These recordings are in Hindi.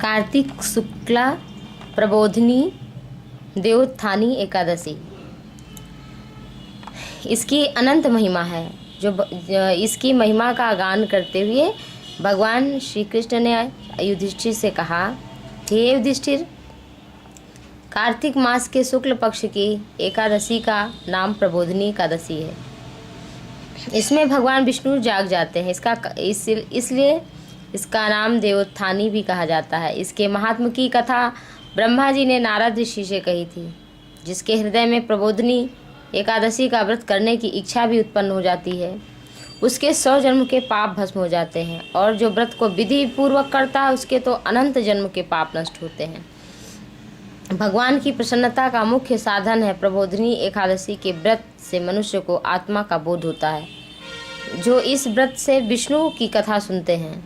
कार्तिक शुक्ला प्रबोधिनी देवोत्थानी एकादशी। इसकी अनंत महिमा है। इसकी महिमा का गान करते हुए भगवान श्री कृष्ण ने युधिष्ठिर से कहा, हे युधिष्ठिर, कार्तिक मास के शुक्ल पक्ष की एकादशी का नाम प्रबोधिनी एकादशी है। इसमें भगवान विष्णु जाग जाते हैं। इसलिए इसका नाम देवोत्थानी भी कहा जाता है। इसके महात्म की कथा ब्रह्मा जी ने नारद ऋषि से कही थी। जिसके हृदय में प्रबोधिनी एकादशी का व्रत करने की इच्छा भी उत्पन्न हो जाती है, उसके 100 जन्म के पाप भस्म हो जाते हैं, और जो व्रत को विधि पूर्वक करता है उसके तो अनंत जन्म के पाप नष्ट होते हैं। भगवान की प्रसन्नता का मुख्य साधन है प्रबोधिनी एकादशी के व्रत से मनुष्य को आत्मा का बोध होता है। जो इस व्रत से विष्णु की कथा सुनते हैं,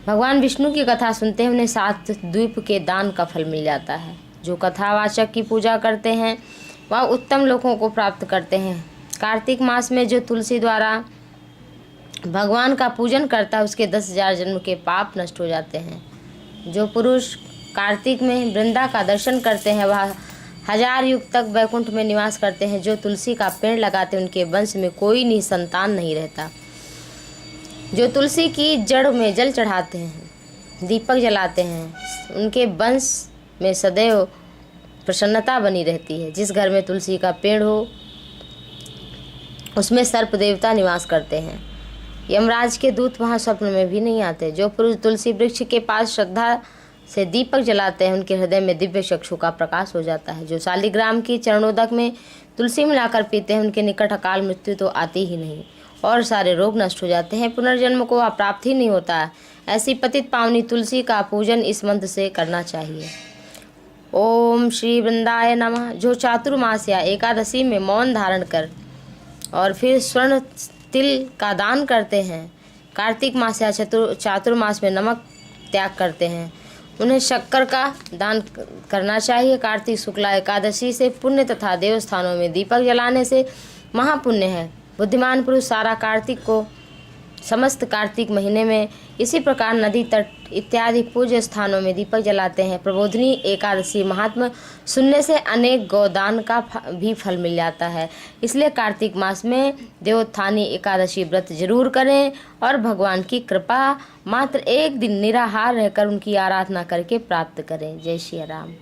भगवान विष्णु की कथा सुनते हैं, उन्हें 7 द्वीप के दान का फल मिल जाता है। जो कथावाचक की पूजा करते हैं वह उत्तम लोकों को प्राप्त करते हैं। कार्तिक मास में जो तुलसी द्वारा भगवान का पूजन करता है उसके 10,000 जन्म के पाप नष्ट हो जाते हैं। जो पुरुष कार्तिक में वृंदा का दर्शन करते हैं वह 1000 युग तक वैकुंठ में निवास करते हैं। जो तुलसी का पेड़ लगाते हैं उनके वंश में कोई निसंतान नहीं रहता। जो तुलसी की जड़ में जल चढ़ाते हैं, दीपक जलाते हैं, उनके वंश में सदैव प्रसन्नता बनी रहती है। जिस घर में तुलसी का पेड़ हो उसमें सर्प देवता निवास करते हैं। यमराज के दूत वहाँ स्वप्न में भी नहीं आते। जो पुरुष तुलसी वृक्ष के पास श्रद्धा से दीपक जलाते हैं उनके हृदय में दिव्य चक्षु का प्रकाश हो जाता है। जो शालिग्राम की चरणोदक में तुलसी मिलाकर पीते हैं उनके निकट अकाल मृत्यु तो आती ही नहीं, और सारे रोग नष्ट हो जाते हैं। पुनर्जन्म को प्राप्त ही नहीं होता है। ऐसी पतित पावनी तुलसी का पूजन इस मंत्र से करना चाहिए। ओम श्री वृंदाय नमः। जो चातुर्मास या एकादशी में मौन धारण कर और फिर स्वर्ण तिल का दान करते हैं, कार्तिक मास या चातुर्मास में नमक त्याग करते हैं, उन्हें शक्कर का दान करना चाहिए। कार्तिक शुक्ला एकादशी से पुण्य तथा देवस्थानों में दीपक जलाने से महापुण्य है। बुद्धिमान पुरुष सारा कार्तिक को समस्त कार्तिक महीने में इसी प्रकार नदी तट इत्यादि पूज्य स्थानों में दीपक जलाते हैं। प्रबोधिनी एकादशी महात्मा सुनने से अनेक गोदान का भी फल मिल जाता है। इसलिए कार्तिक मास में देवोत्थानी एकादशी व्रत जरूर करें और भगवान की कृपा मात्र एक दिन निराहार रहकर उनकी आराधना करके प्राप्त करें। जय श्री राम।